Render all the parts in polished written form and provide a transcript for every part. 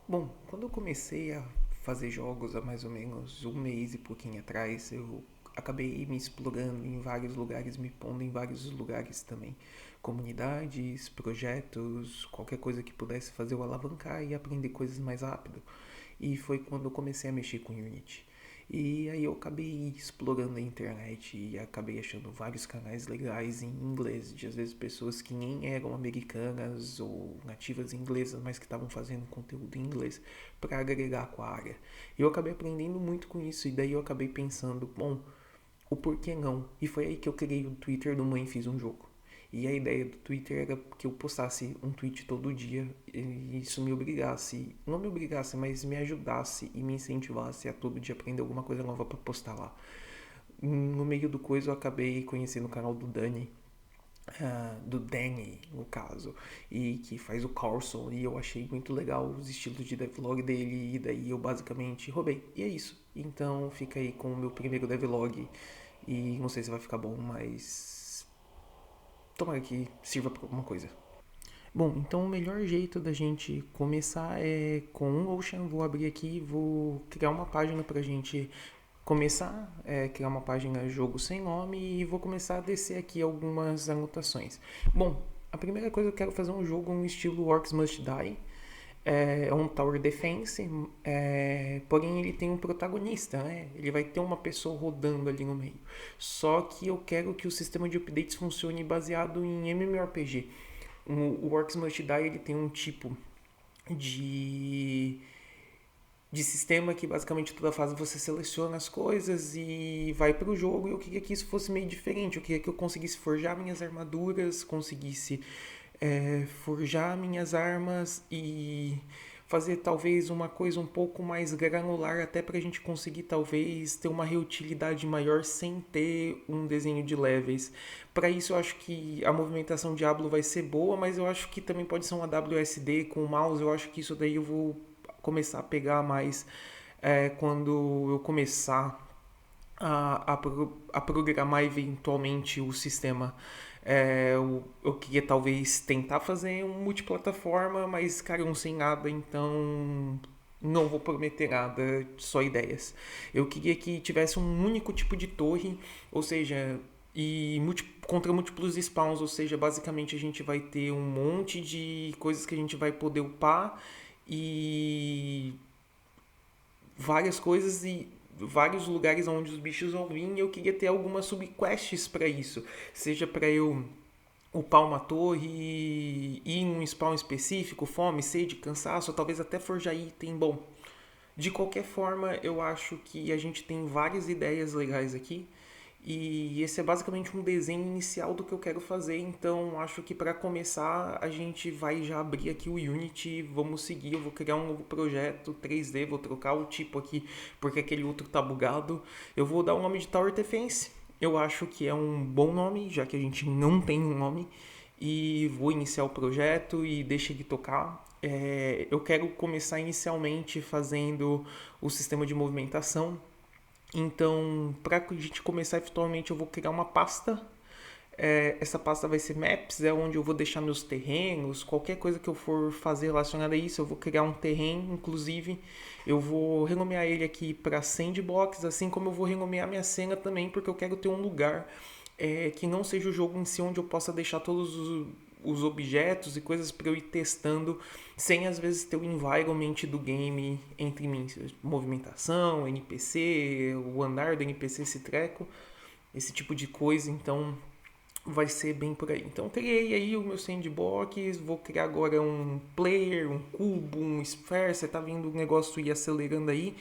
Bom, quando eu comecei a fazer jogos há mais ou menos um mês e pouquinho atrás, eu acabei me explorando em vários lugares, me pondo em vários lugares também. Comunidades, projetos, qualquer coisa que pudesse fazer eu alavancar e aprender coisas mais rápido. E foi quando eu comecei a mexer com Unity. E aí eu acabei explorando a internet e acabei achando vários canais legais em inglês, de às vezes pessoas que nem eram americanas ou nativas inglesas, mas que estavam fazendo conteúdo em inglês para agregar com a área. E eu acabei aprendendo muito com isso e daí eu acabei pensando, bom, o porquê não? E foi aí que eu criei o Twitter do Mãe Fiz um Jogo. E a ideia do Twitter era que eu postasse um tweet todo dia e isso me obrigasse, não me obrigasse, mas me ajudasse e me incentivasse a todo dia aprender alguma coisa nova para postar lá. No meio do coisa eu acabei conhecendo o canal do Dani, do Danny, no caso, e que faz o Carlson, e eu achei muito legal os estilos de devlog dele, e daí eu basicamente roubei. E é isso. Então fica aí com o meu primeiro devlog, e não sei se vai ficar bom, mas tomara que sirva para alguma coisa. Bom, então o melhor jeito da gente começar é com o Ocean. Vou abrir aqui, vou criar uma página pra gente começar, criar uma página jogo sem nome e vou começar a descer aqui algumas anotações. Bom, a primeira coisa eu quero fazer um jogo no estilo Orcs Must Die. É um Tower Defense, porém ele tem um protagonista, né? Ele vai ter uma pessoa rodando ali no meio. Só que eu quero que o sistema de updates funcione baseado em MMORPG. O Orcs Must Die ele tem um tipo de de sistema que basicamente toda fase você seleciona as coisas e vai para o jogo. E eu queria que isso fosse meio diferente. Eu queria que eu conseguisse forjar minhas armaduras, conseguisse forjar minhas armas e fazer talvez uma coisa um pouco mais granular até para a gente conseguir talvez ter uma reutilidade maior sem ter um desenho de levels. Para isso eu acho que a movimentação Diablo vai ser boa, mas eu acho que também pode ser uma WSD com o mouse. Eu acho que isso daí eu vou começar a pegar mais quando eu começar a programar eventualmente o sistema. Eu queria talvez tentar fazer um multiplataforma, mas cara, eu não sei nada, então não vou prometer nada, só ideias. Eu queria que tivesse um único tipo de torre, ou seja, contra múltiplos spawns, ou seja, basicamente a gente vai ter um monte de coisas que a gente vai poder upar e várias coisas e vários lugares onde os bichos vão vir e eu queria ter algumas subquests para isso. Seja para eu upar uma torre, ir em um spawn específico, fome, sede, cansaço, ou talvez até forjar item. Bom, de qualquer forma, eu acho que a gente tem várias ideias legais aqui. E esse é basicamente um desenho inicial do que eu quero fazer, então acho que para começar a gente vai já abrir aqui o Unity, vamos seguir, eu vou criar um novo projeto 3D, vou trocar o tipo aqui porque aquele outro tá bugado. Eu vou dar o nome de Tower Defense, eu acho que é um bom nome, já que a gente não tem um nome, e vou iniciar o projeto e deixa ele tocar. Eu quero começar inicialmente fazendo o sistema de movimentação, então, para a gente começar eventualmente, eu vou criar uma pasta. Essa pasta vai ser Maps, é onde eu vou deixar meus terrenos, qualquer coisa que eu for fazer relacionada a isso, eu vou criar um terreno, inclusive eu vou renomear ele aqui para Sandbox, assim como eu vou renomear minha cena também, porque eu quero ter um lugar que não seja o jogo em si onde eu possa deixar todos os objetos e coisas para eu ir testando sem às vezes ter o environment do game entre mim, movimentação, NPC, o andar do NPC, esse treco, esse tipo de coisa, então vai ser bem por aí. Então criei aí o meu sandbox, vou criar agora um player, um cubo, um sphere, você tá vendo o negócio ir acelerando aí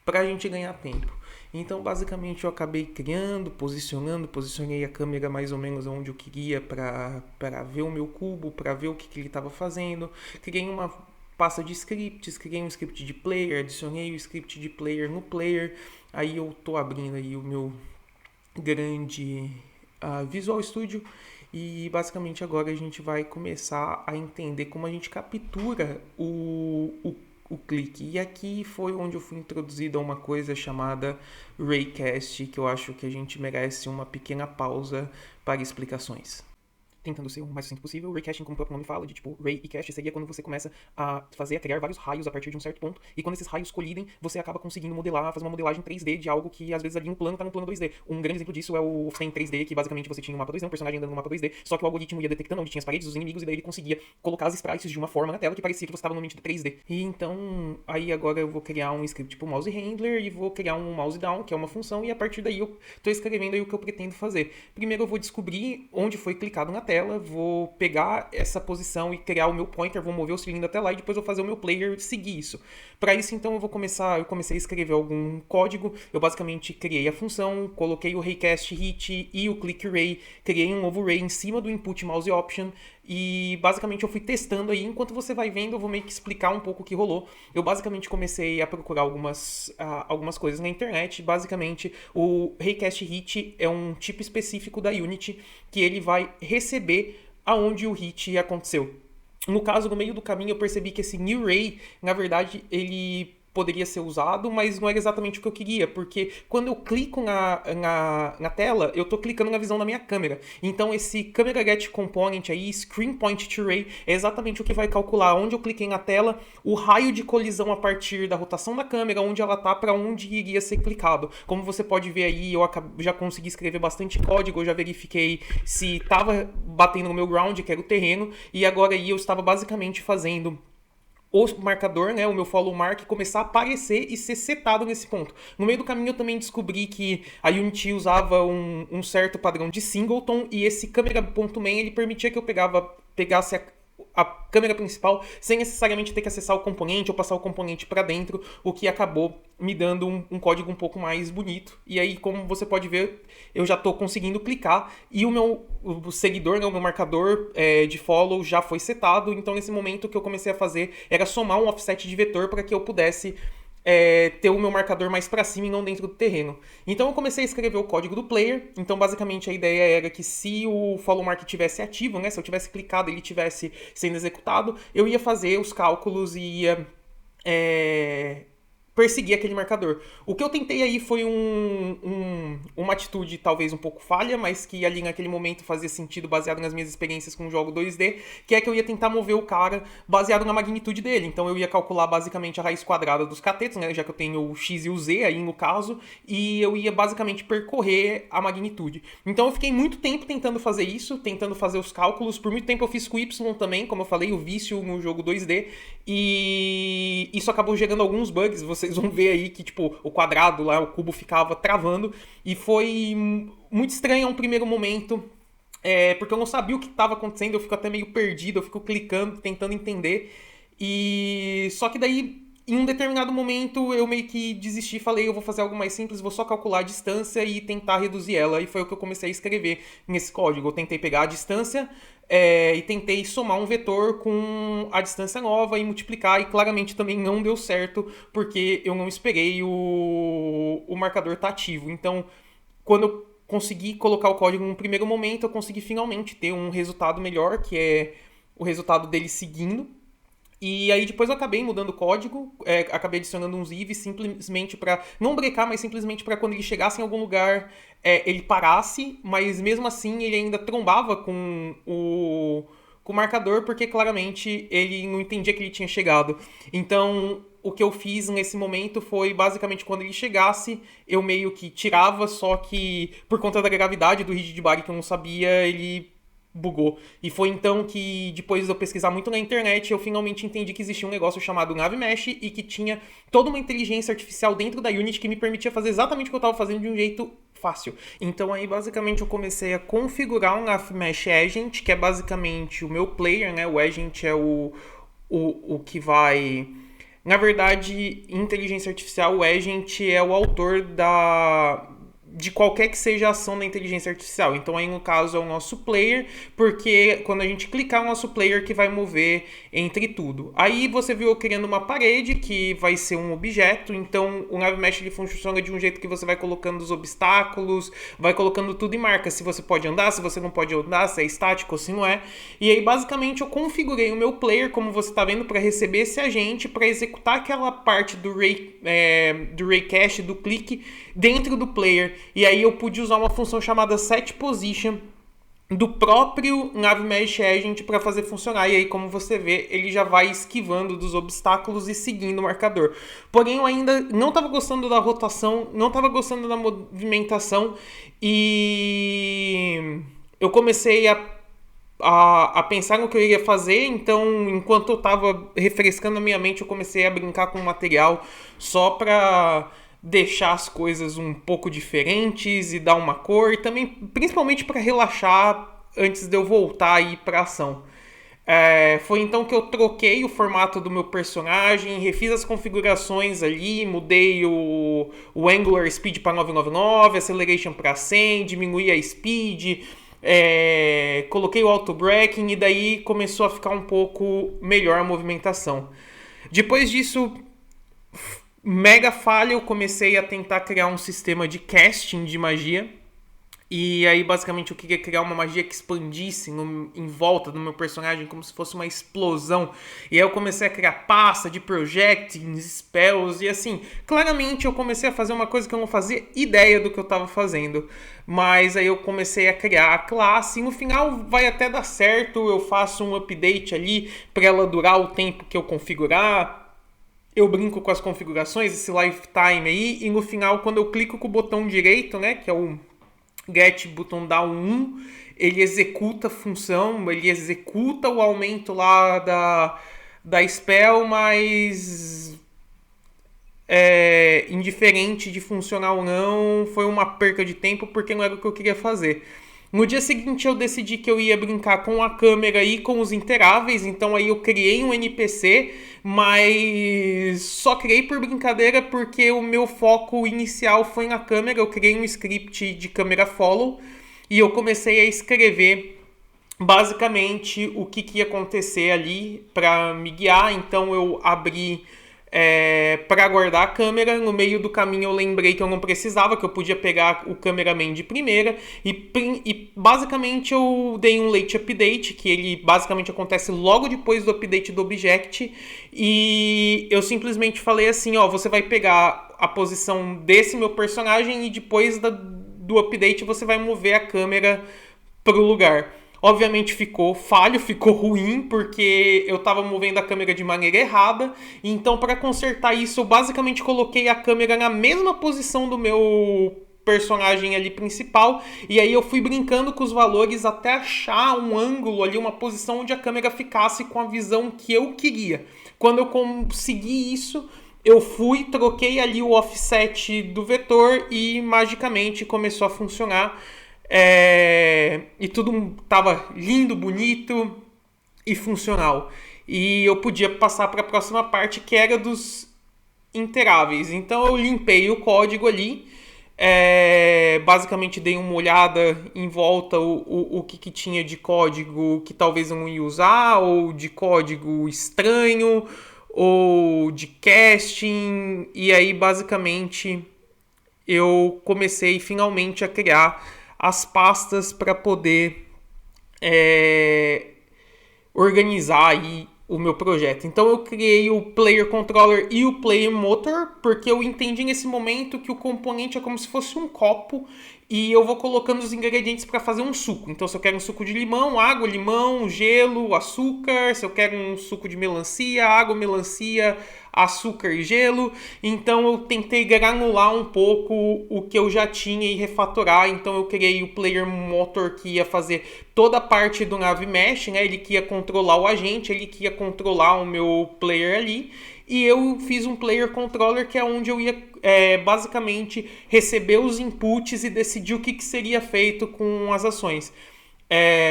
pra gente ganhar tempo. Então basicamente eu acabei criando, posicionei a câmera mais ou menos onde eu queria para ver o meu cubo, para ver o que ele estava fazendo. Criei uma pasta de scripts, criei um script de player, adicionei o script de player no player. Aí eu tô abrindo aí o meu grande Visual Studio e basicamente agora a gente vai começar a entender como a gente captura o clique. E aqui foi onde eu fui introduzido a uma coisa chamada Raycast, que eu acho que a gente merece uma pequena pausa para explicações. tentando ser o mais sucinto possível, raycasting, como o próprio nome fala, de tipo, ray e cast seria quando você começa a criar vários raios a partir de um certo ponto, e quando esses raios colidem, você acaba conseguindo fazer uma modelagem 3D de algo que às vezes ali no plano tá no plano 2D. Um grande exemplo disso é o Wolfenstein 3D, que basicamente você tinha um mapa 2D, um personagem andando no mapa 2D, só que o algoritmo ia detectando onde tinha as paredes, os inimigos, e daí ele conseguia colocar as sprites de uma forma na tela que parecia que você estava no ambiente de 3D. E então, aí agora eu vou criar um script tipo mouse handler e vou criar um mouse down, que é uma função, e a partir daí eu tô escrevendo aí o que eu pretendo fazer. Primeiro eu vou descobrir onde foi clicado na tela, vou pegar essa posição e criar o meu pointer, vou mover o cilindro até lá e depois vou fazer o meu player seguir isso. Para isso, então, eu comecei a escrever algum código, eu basicamente criei a função, coloquei o raycast hit e o click ray, criei um novo ray em cima do input mouse option, e basicamente eu fui testando aí. Enquanto você vai vendo, eu vou meio que explicar um pouco o que rolou. Eu basicamente comecei a procurar algumas coisas na internet. Basicamente, o raycast hit é um tipo específico da Unity que ele vai receber aonde o hit aconteceu. No caso, no meio do caminho, eu percebi que esse new ray, na verdade, ele poderia ser usado, mas não era exatamente o que eu queria, porque quando eu clico na tela, eu tô clicando na visão da minha câmera. Então esse Camera Get Component aí, Screen Point to Ray, é exatamente o que vai calcular onde eu cliquei na tela, o raio de colisão a partir da rotação da câmera, onde ela tá, para onde iria ser clicado. Como você pode ver aí, eu já consegui escrever bastante código, eu já verifiquei se tava batendo no meu ground, que era o terreno, e agora aí eu estava basicamente fazendo o marcador, né, o meu follow mark, começar a aparecer e ser setado nesse ponto. No meio do caminho eu também descobri que a Unity usava um certo padrão de singleton, e esse camera.main ele permitia que eu pegasse a câmera principal sem necessariamente ter que acessar o componente ou passar o componente para dentro, o que acabou me dando um código um pouco mais bonito. E aí, como você pode ver, eu já estou conseguindo clicar e o seguidor, né, o meu marcador de follow já foi setado. Então, nesse momento, o que eu comecei a fazer era somar um offset de vetor para que eu pudesse ter o meu marcador mais para cima e não dentro do terreno. Então eu comecei a escrever o código do player. Então basicamente a ideia era que se o follow mark tivesse ativo, né, se eu tivesse clicado e ele tivesse sendo executado, eu ia fazer os cálculos e ia perseguir aquele marcador. O que eu tentei aí foi uma atitude talvez um pouco falha, mas que ali naquele momento fazia sentido baseado nas minhas experiências com o jogo 2D, que é que eu ia tentar mover o cara baseado na magnitude dele. Então eu ia calcular basicamente a raiz quadrada dos catetos, né, já que eu tenho o x e o z aí no caso, e eu ia basicamente percorrer a magnitude. Então eu fiquei muito tempo tentando fazer isso, tentando fazer os cálculos. Por muito tempo eu fiz com y também, como eu falei, o vício no jogo 2D, e isso acabou gerando alguns bugs. Vocês vão ver aí que, tipo, o quadrado lá, o cubo ficava travando, e foi muito estranho a um primeiro momento, porque eu não sabia o que estava acontecendo, eu fico até meio perdido, eu fico clicando, tentando entender, e só que daí, em um determinado momento, eu meio que desisti, falei, eu vou fazer algo mais simples, vou só calcular a distância e tentar reduzir ela, e foi o que eu comecei a escrever nesse código. Eu tentei pegar a distância e tentei somar um vetor com a distância nova e multiplicar, e claramente também não deu certo, porque eu não esperei o marcador estar ativo. Então, quando eu consegui colocar o código no primeiro momento, eu consegui finalmente ter um resultado melhor, que é o resultado dele seguindo. E aí depois eu acabei mudando o código, acabei adicionando uns if simplesmente para não brecar, mas simplesmente para quando ele chegasse em algum lugar, ele parasse, mas mesmo assim ele ainda trombava com o marcador, porque claramente ele não entendia que ele tinha chegado. Então o que eu fiz nesse momento foi basicamente quando ele chegasse, eu meio que tirava, só que por conta da gravidade do rigid bug que eu não sabia, ele bugou. E foi então que, depois de eu pesquisar muito na internet, eu finalmente entendi que existia um negócio chamado Navimesh e que tinha toda uma inteligência artificial dentro da Unity que me permitia fazer exatamente o que eu estava fazendo de um jeito fácil. Então aí basicamente eu comecei a configurar um Navimesh Agent, que é basicamente o meu player, né? O agent é o que vai... Na verdade, inteligência artificial, o agent é o autor de qualquer que seja a ação da inteligência artificial. Então aí no caso é o nosso player, porque quando a gente clicar é o nosso player que vai mover entre tudo. Aí você viu eu criando uma parede que vai ser um objeto, então o Navimesh ele funciona de um jeito que você vai colocando os obstáculos, vai colocando tudo e marca se você pode andar, se você não pode andar, se é estático ou se não é. E aí basicamente eu configurei o meu player, como você está vendo, para receber esse agente, para executar aquela parte do raycast, do clique, dentro do player. E aí eu pude usar uma função chamada setPosition do próprio Nave Mesh Agent para fazer funcionar. E aí, como você vê, ele já vai esquivando dos obstáculos e seguindo o marcador. Porém, eu ainda não estava gostando da rotação, não estava gostando da movimentação e eu comecei a pensar no que eu iria fazer. Então, enquanto eu estava refrescando a minha mente, eu comecei a brincar com o material só para deixar as coisas um pouco diferentes e dar uma cor, e também principalmente para relaxar antes de eu voltar aí para ação. Foi então que eu troquei o formato do meu personagem, refiz as configurações ali, mudei o Angular Speed para 999, Acceleration para 100, diminuí a Speed, coloquei o Auto Braking e daí começou a ficar um pouco melhor a movimentação. Depois disso, mega falha, eu comecei a tentar criar um sistema de casting de magia. E aí, basicamente, eu queria criar uma magia que expandisse em volta do meu personagem, como se fosse uma explosão. E aí eu comecei a criar pasta de projectings, spells, e assim, claramente eu comecei a fazer uma coisa que eu não fazia ideia do que eu estava fazendo. Mas aí eu comecei a criar a classe, e no final vai até dar certo, eu faço um update ali para ela durar o tempo que eu configurar. Eu brinco com as configurações, esse lifetime aí, e no final, quando eu clico com o botão direito, né, que é o get button down 1, ele executa a função, ele executa o aumento lá da spell, mas indiferente de funcionar ou não, foi uma perca de tempo porque não era o que eu queria fazer. No dia seguinte eu decidi que eu ia brincar com a câmera e com os interáveis, então aí eu criei um NPC, mas só criei por brincadeira porque o meu foco inicial foi na câmera. Eu criei um script de câmera follow e eu comecei a escrever basicamente o que ia acontecer ali para me guiar. Então eu abri para guardar a câmera. No meio do caminho eu lembrei que eu não precisava, que eu podia pegar o cameraman de primeira e basicamente eu dei um late update, que ele basicamente acontece logo depois do update do object, e eu simplesmente falei assim, ó, você vai pegar a posição desse meu personagem e depois do update você vai mover a câmera pro lugar. Obviamente ficou falho, ficou ruim, porque eu estava movendo a câmera de maneira errada. Então, para consertar isso, eu basicamente coloquei a câmera na mesma posição do meu personagem ali principal. E aí eu fui brincando com os valores até achar um ângulo ali, uma posição onde a câmera ficasse com a visão que eu queria. Quando eu consegui isso, eu fui, troquei ali o offset do vetor e magicamente começou a funcionar. E tudo tava lindo, bonito e funcional. E eu podia passar para a próxima parte, que era dos interáveis. Então eu limpei o código ali, basicamente dei uma olhada em volta o que tinha de código que talvez eu não ia usar, ou de código estranho, ou de casting. E aí basicamente eu comecei finalmente a criar as pastas para poder organizar aí o meu projeto. Então eu criei o Player Controller e o Player Motor, porque eu entendi nesse momento que o componente é como se fosse um copo e eu vou colocando os ingredientes para fazer um suco. Então se eu quero um suco de limão, água, limão, gelo, açúcar. Se eu quero um suco de melancia, água, melancia, açúcar e gelo. Então eu tentei granular um pouco o que eu já tinha e refatorar. Então eu criei o Player Motor, que ia fazer toda a parte do Nave Mesh, né? Ele que ia controlar o agente, ele que ia controlar o meu player ali. E eu fiz um Player Controller, que é onde eu ia basicamente receber os inputs e decidir o que seria feito com as ações.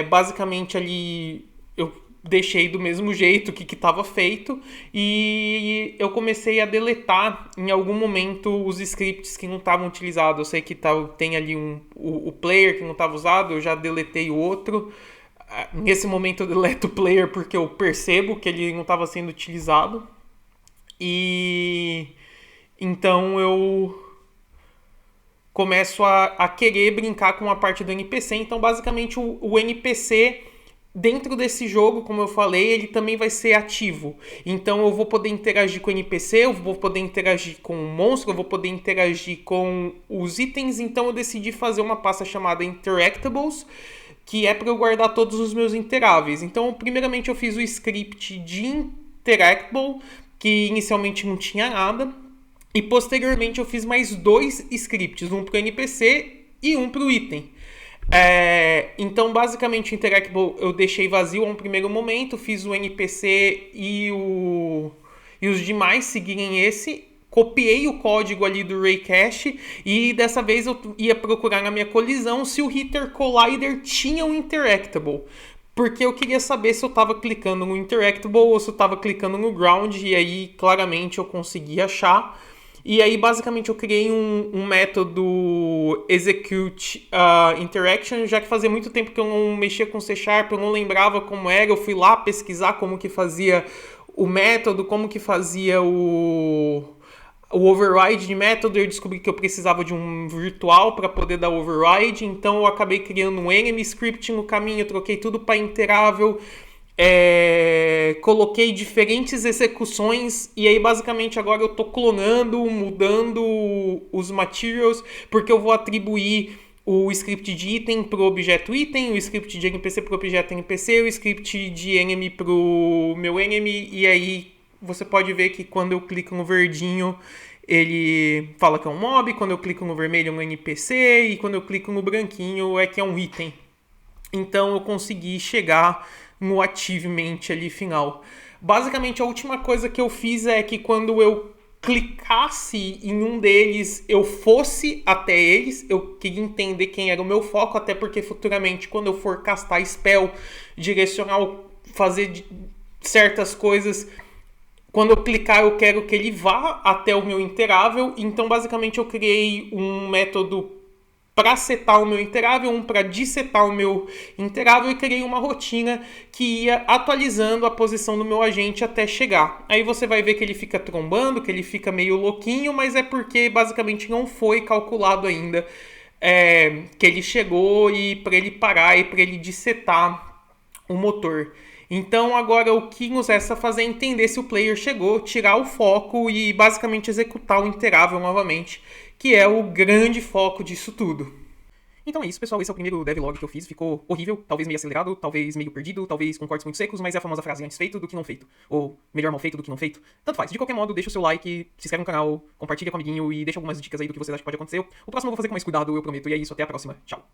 Basicamente ali eu deixei do mesmo jeito o que estava feito e eu comecei a deletar em algum momento os scripts que não estavam utilizados. Eu sei que tem ali o player que não estava usado, eu já deletei o outro. Nesse momento eu deleto o player porque eu percebo que ele não estava sendo utilizado. E então eu começo a querer brincar com a parte do NPC. Então basicamente o NPC dentro desse jogo, como eu falei, ele também vai ser ativo. Então eu vou poder interagir com o NPC, eu vou poder interagir com o monstro, eu vou poder interagir com os itens. Então eu decidi fazer uma pasta chamada Interactables, que é para eu guardar todos os meus interáveis. Então, primeiramente eu fiz o script de Interactable, que inicialmente não tinha nada, e posteriormente eu fiz mais 2 scripts, um para o NPC e um para o item. Então, basicamente, o Interactable eu deixei vazio a um primeiro momento, fiz o NPC e os demais seguirem esse. Copiei o código ali do Raycache e dessa vez eu ia procurar na minha colisão se o Hitter Collider tinha um Interactable. Porque eu queria saber se eu estava clicando no Interactable ou se eu estava clicando no Ground, e aí claramente eu consegui achar. E aí, basicamente, eu criei um método execute interaction, já que fazia muito tempo que eu não mexia com C Sharp, eu não lembrava como era, eu fui lá pesquisar como que fazia o método, como que fazia o override de método. Eu descobri que eu precisava de um virtual para poder dar override, então eu acabei criando um enemy script no caminho, troquei tudo para interável, coloquei diferentes execuções, e aí basicamente agora eu tô clonando, mudando os materials, porque eu vou atribuir o script de item para o objeto item, o script de NPC para o objeto NPC, o script de enemy para o meu enemy, e aí você pode ver que quando eu clico no verdinho ele fala que é um mob, quando eu clico no vermelho é um NPC, e quando eu clico no branquinho é que é um item. Então eu consegui chegar no achievement ali final. Basicamente a última coisa que eu fiz é que quando eu clicasse em um deles, eu fosse até eles. Eu queria entender quem era o meu foco, até porque futuramente quando eu for castar spell, direcionar, fazer certas coisas, quando eu clicar eu quero que ele vá até o meu interável. Então basicamente eu criei um método para setar o meu interável, um para dissetar o meu interável, e criei uma rotina que ia atualizando a posição do meu agente até chegar. Aí você vai ver que ele fica trombando, que ele fica meio louquinho, mas é porque basicamente não foi calculado ainda que ele chegou, e para ele parar e para ele dissetar o motor. Então agora o que nos resta fazer é entender se o player chegou, tirar o foco e basicamente executar o interável novamente, que é o grande foco disso tudo. Então é isso, pessoal. Esse é o primeiro devlog que eu fiz. Ficou horrível, talvez meio acelerado, talvez meio perdido, talvez com cortes muito secos, mas é a famosa frase antes feito do que não feito. Ou melhor mal feito do que não feito. Tanto faz. De qualquer modo, deixa o seu like, se inscreve no canal, compartilha com o amiguinho e deixa algumas dicas aí do que vocês acham que pode acontecer. O próximo eu vou fazer com mais cuidado, eu prometo. E é isso, até a próxima. Tchau.